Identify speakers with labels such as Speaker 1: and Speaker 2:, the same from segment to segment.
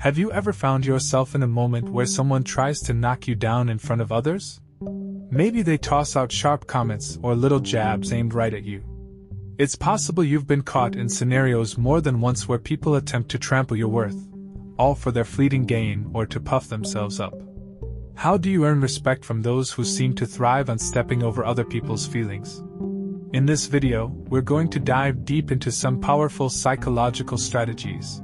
Speaker 1: Have you ever found yourself in a moment where someone tries to knock you down in front of others? Maybe they toss out sharp comments or little jabs aimed right at you. It's possible you've been caught in scenarios more than once where people attempt to trample your worth, all for their fleeting gain or to puff themselves up. How do you earn respect from those who seem to thrive on stepping over other people's feelings? In this video, we're going to dive deep into some powerful psychological strategies.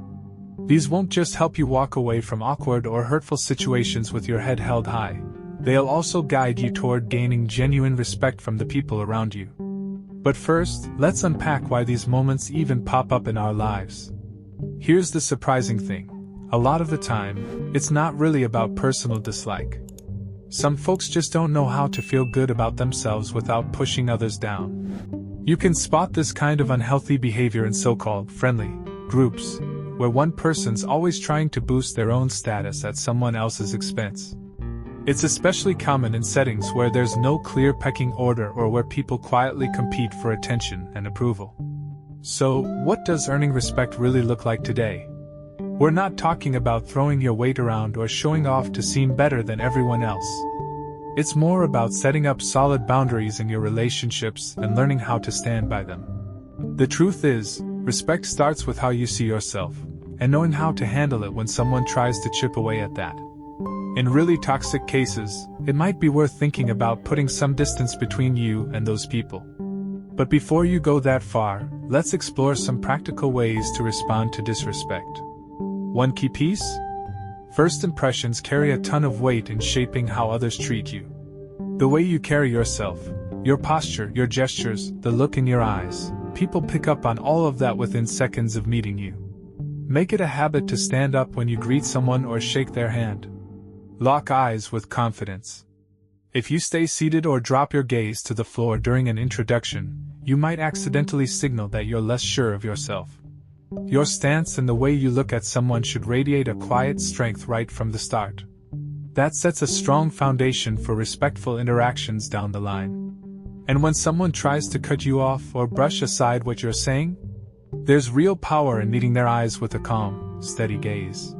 Speaker 1: These won't just help you walk away from awkward or hurtful situations with your head held high. They'll also guide you toward gaining genuine respect from the people around you. But first, let's unpack why these moments even pop up in our lives. Here's the surprising thing. A lot of the time, it's not really about personal dislike. Some folks just don't know how to feel good about themselves without pushing others down. You can spot this kind of unhealthy behavior in so-called friendly groups, where one person's always trying to boost their own status at someone else's expense. It's especially common in settings where there's no clear pecking order or where people quietly compete for attention and approval. So, what does earning respect really look like today? We're not talking about throwing your weight around or showing off to seem better than everyone else. It's more about setting up solid boundaries in your relationships and learning how to stand by them. The truth is, respect starts with how you see yourself, and knowing how to handle it when someone tries to chip away at that. In really toxic cases, it might be worth thinking about putting some distance between you and those people. But before you go that far, let's explore some practical ways to respond to disrespect. One key piece? First impressions carry a ton of weight in shaping how others treat you. The way you carry yourself, your posture, your gestures, the look in your eyes, people pick up on all of that within seconds of meeting you. Make it a habit to stand up when you greet someone or shake their hand. Lock eyes with confidence. If you stay seated or drop your gaze to the floor during an introduction, you might accidentally signal that you're less sure of yourself. Your stance and the way you look at someone should radiate a quiet strength right from the start. That sets a strong foundation for respectful interactions down the line. And when someone tries to cut you off or brush aside what you're saying, there's real power in meeting their eyes with a calm, steady gaze.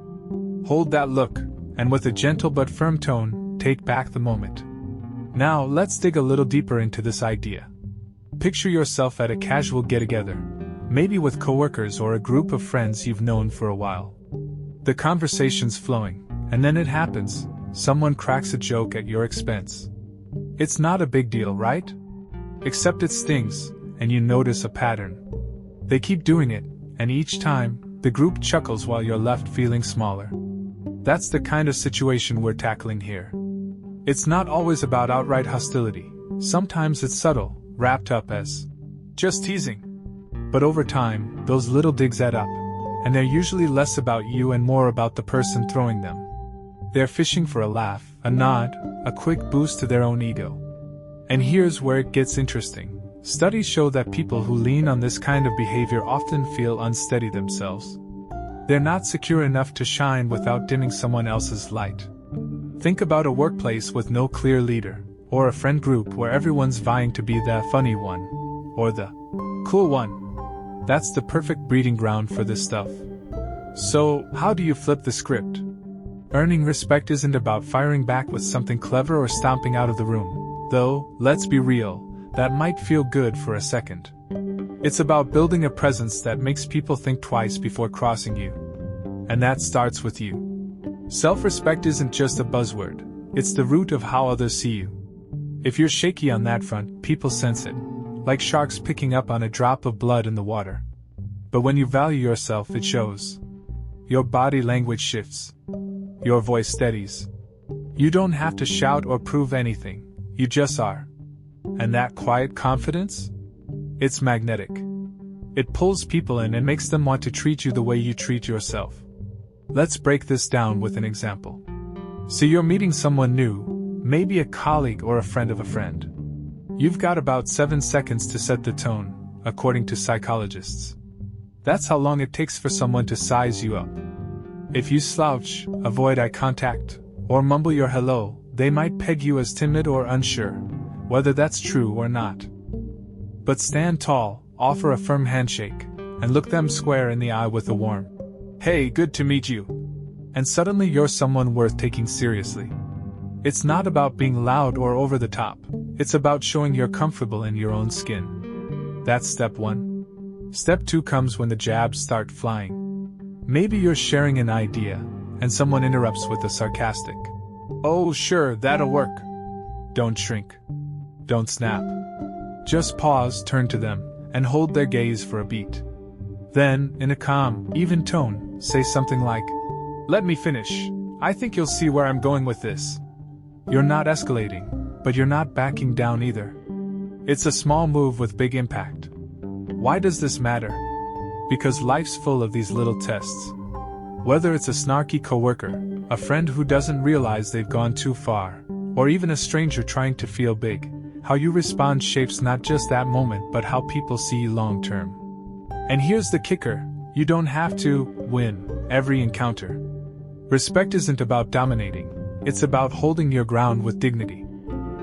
Speaker 1: Hold that look, and with a gentle but firm tone, take back the moment. Now, let's dig a little deeper into this idea. Picture yourself at a casual get-together, maybe with coworkers or a group of friends you've known for a while. The conversation's flowing, and then it happens, someone cracks a joke at your expense. It's not a big deal, right? Except it stings, and you notice a pattern. They keep doing it, and each time, the group chuckles while you're left feeling smaller. That's the kind of situation we're tackling here. It's not always about outright hostility. Sometimes it's subtle, wrapped up as just teasing. But over time, those little digs add up, and they're usually less about you and more about the person throwing them. They're fishing for a laugh, a nod, a quick boost to their own ego. And here's where it gets interesting. Studies show that people who lean on this kind of behavior often feel unsteady themselves. They're not secure enough to shine without dimming someone else's light. Think about a workplace with no clear leader, or a friend group where everyone's vying to be the funny one, or the cool one. That's the perfect breeding ground for this stuff. So, how do you flip the script? Earning respect isn't about firing back with something clever or stomping out of the room, though, let's be real, that might feel good for a second. It's about building a presence that makes people think twice before crossing you. And that starts with you. Self-respect isn't just a buzzword, it's the root of how others see you. If you're shaky on that front, people sense it, like sharks picking up on a drop of blood in the water. But when you value yourself, it shows. Your body language shifts. Your voice steadies. You don't have to shout or prove anything, you just are. And that quiet confidence? It's magnetic. It pulls people in and makes them want to treat you the way you treat yourself. Let's break this down with an example. So you're meeting someone new, maybe a colleague or a friend of a friend. You've got about 7 seconds to set the tone, according to psychologists. That's how long it takes for someone to size you up. If you slouch, avoid eye contact, or mumble your hello, they might peg you as timid or unsure, whether that's true or not. But stand tall, offer a firm handshake, and look them square in the eye with a warm, "Hey, good to meet you." And suddenly you're someone worth taking seriously. It's not about being loud or over the top, it's about showing you're comfortable in your own skin. That's step 1. Step 2 comes when the jabs start flying. Maybe you're sharing an idea, and someone interrupts with a sarcastic, "Oh, sure, that'll work." Don't shrink. Don't snap. Just pause, turn to them, and hold their gaze for a beat. Then, in a calm, even tone, say something like, "Let me finish. I think you'll see where I'm going with this." You're not escalating, but you're not backing down either. It's a small move with big impact. Why does this matter? Because life's full of these little tests. Whether it's a snarky coworker, a friend who doesn't realize they've gone too far, or even a stranger trying to feel big, how you respond shapes not just that moment but how people see you long term. And here's the kicker, you don't have to win every encounter. Respect isn't about dominating, it's about holding your ground with dignity.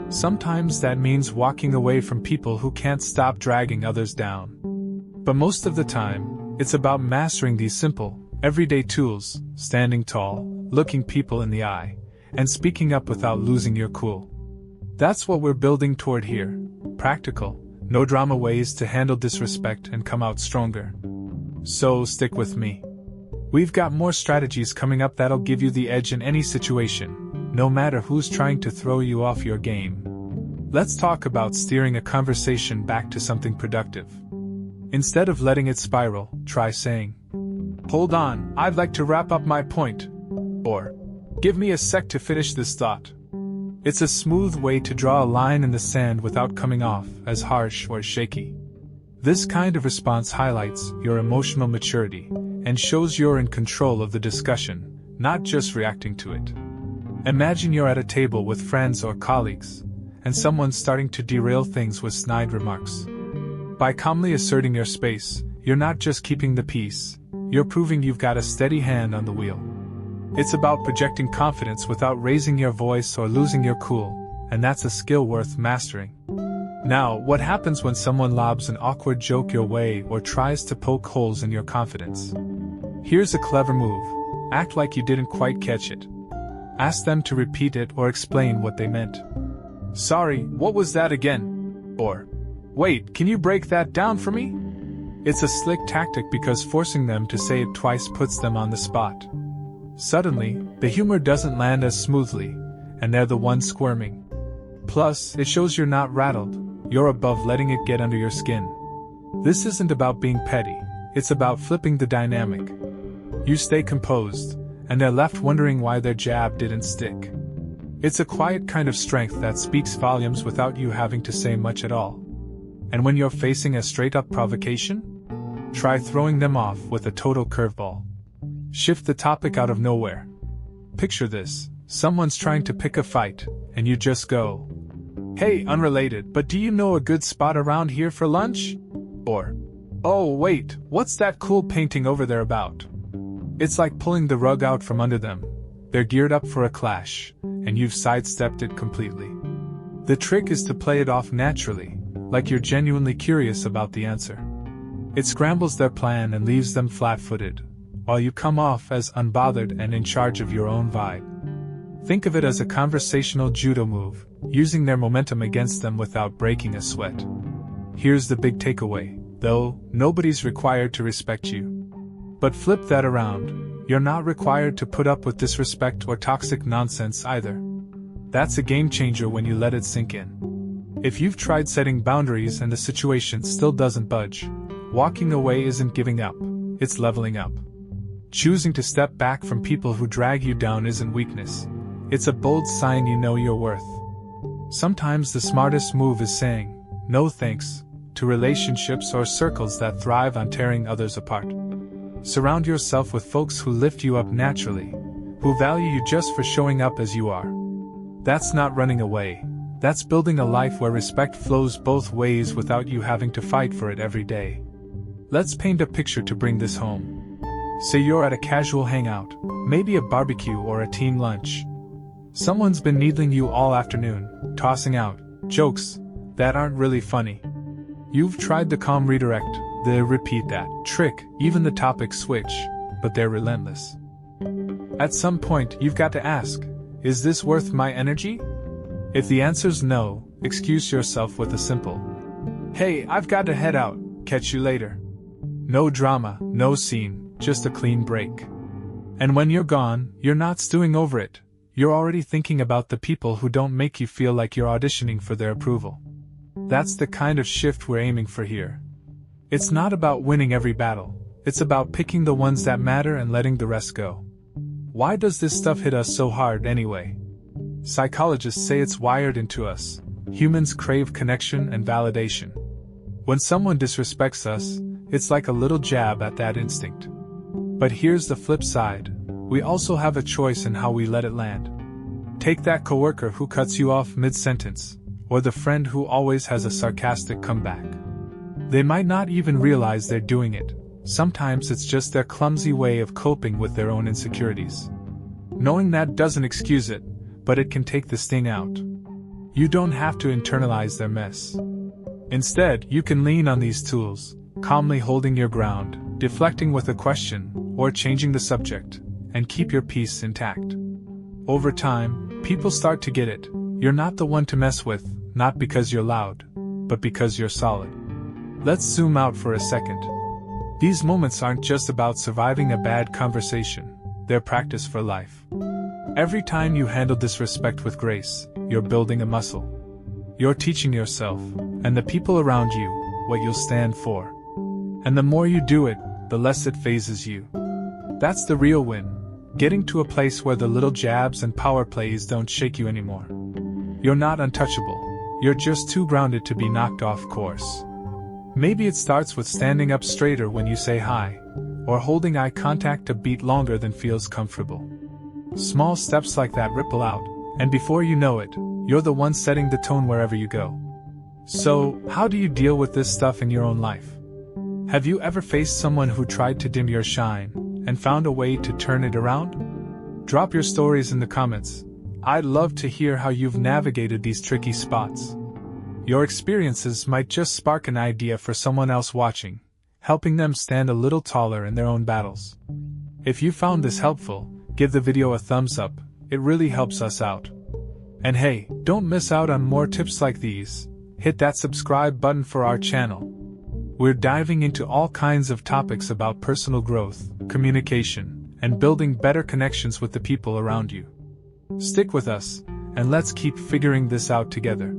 Speaker 1: Sometimes that means walking away from people who can't stop dragging others down. But most of the time, it's about mastering these simple, everyday tools, standing tall, looking people in the eye, and speaking up without losing your cool. That's what we're building toward here. Practical, no drama ways to handle disrespect and come out stronger. So stick with me. We've got more strategies coming up that'll give you the edge in any situation, no matter who's trying to throw you off your game. Let's talk about steering a conversation back to something productive. Instead of letting it spiral, try saying, "Hold on, I'd like to wrap up my point." Or, "Give me a sec to finish this thought." It's a smooth way to draw a line in the sand without coming off as harsh or shaky. This kind of response highlights your emotional maturity and shows you're in control of the discussion, not just reacting to it. Imagine you're at a table with friends or colleagues, and someone's starting to derail things with snide remarks. By calmly asserting your space, you're not just keeping the peace, you're proving you've got a steady hand on the wheel. It's about projecting confidence without raising your voice or losing your cool, and that's a skill worth mastering. Now, what happens when someone lobs an awkward joke your way or tries to poke holes in your confidence? Here's a clever move. Act like you didn't quite catch it. Ask them to repeat it or explain what they meant. "Sorry, what was that again?" Or, "Wait, can you break that down for me?" It's a slick tactic because forcing them to say it twice puts them on the spot. Suddenly, the humor doesn't land as smoothly, and they're the ones squirming. Plus, it shows you're not rattled, you're above letting it get under your skin. This isn't about being petty, it's about flipping the dynamic. You stay composed, and they're left wondering why their jab didn't stick. It's a quiet kind of strength that speaks volumes without you having to say much at all. And when you're facing a straight-up provocation, try throwing them off with a total curveball. Shift the topic out of nowhere. Picture this, someone's trying to pick a fight, and you just go, "Hey, unrelated, but do you know a good spot around here for lunch?" Or, "Oh wait, what's that cool painting over there about?" It's like pulling the rug out from under them. They're geared up for a clash, and you've sidestepped it completely. The trick is to play it off naturally, like you're genuinely curious about the answer. It scrambles their plan and leaves them flat-footed, while you come off as unbothered and in charge of your own vibe. Think of it as a conversational judo move, using their momentum against them without breaking a sweat. Here's the big takeaway, though, nobody's required to respect you. But flip that around, you're not required to put up with disrespect or toxic nonsense either. That's a game changer when you let it sink in. If you've tried setting boundaries and the situation still doesn't budge, walking away isn't giving up, it's leveling up. Choosing to step back from people who drag you down isn't weakness, it's a bold sign you know your worth. Sometimes the smartest move is saying, "No thanks," to relationships or circles that thrive on tearing others apart. Surround yourself with folks who lift you up naturally, who value you just for showing up as you are. That's not running away, that's building a life where respect flows both ways without you having to fight for it every day. Let's paint a picture to bring this home. Say you're at a casual hangout, maybe a barbecue or a team lunch. Someone's been needling you all afternoon, tossing out jokes that aren't really funny. You've tried the calm redirect, the repeat that trick, even the topic switch, but they're relentless. At some point, you've got to ask, is this worth my energy? If the answer's no, excuse yourself with a simple, "Hey, I've got to head out, catch you later." No drama, no scene, just a clean break. And when you're gone, you're not stewing over it. You're already thinking about the people who don't make you feel like you're auditioning for their approval. That's the kind of shift we're aiming for here. It's not about winning every battle. It's about picking the ones that matter and letting the rest go. Why does this stuff hit us so hard anyway? Psychologists say it's wired into us. Humans crave connection and validation. When someone disrespects us, it's like a little jab at that instinct. But here's the flip side. We also have a choice in how we let it land. Take that coworker who cuts you off mid-sentence, or the friend who always has a sarcastic comeback. They might not even realize they're doing it. Sometimes it's just their clumsy way of coping with their own insecurities. Knowing that doesn't excuse it, but it can take the sting out. You don't have to internalize their mess. Instead, you can lean on these tools, calmly holding your ground, deflecting with a question, or changing the subject, and keep your peace intact. Over time, people start to get it. You're not the one to mess with, not because you're loud, but because you're solid. Let's zoom out for a second. These moments aren't just about surviving a bad conversation, they're practice for life. Every time you handle disrespect with grace, you're building a muscle. You're teaching yourself, and the people around you, what you'll stand for. And the more you do it, the less it phases you. That's the real win, getting to a place where the little jabs and power plays don't shake you anymore. You're not untouchable, you're just too grounded to be knocked off course. Maybe it starts with standing up straighter when you say hi, or holding eye contact a beat longer than feels comfortable. Small steps like that ripple out, and before you know it, you're the one setting the tone wherever you go. So, how do you deal with this stuff in your own life? Have you ever faced someone who tried to dim your shine, and found a way to turn it around? Drop your stories in the comments. I'd love to hear how you've navigated these tricky spots. Your experiences might just spark an idea for someone else watching, helping them stand a little taller in their own battles. If you found this helpful, give the video a thumbs up, it really helps us out. And hey, don't miss out on more tips like these. Hit that subscribe button for our channel. We're diving into all kinds of topics about personal growth, communication, and building better connections with the people around you. Stick with us, and let's keep figuring this out together.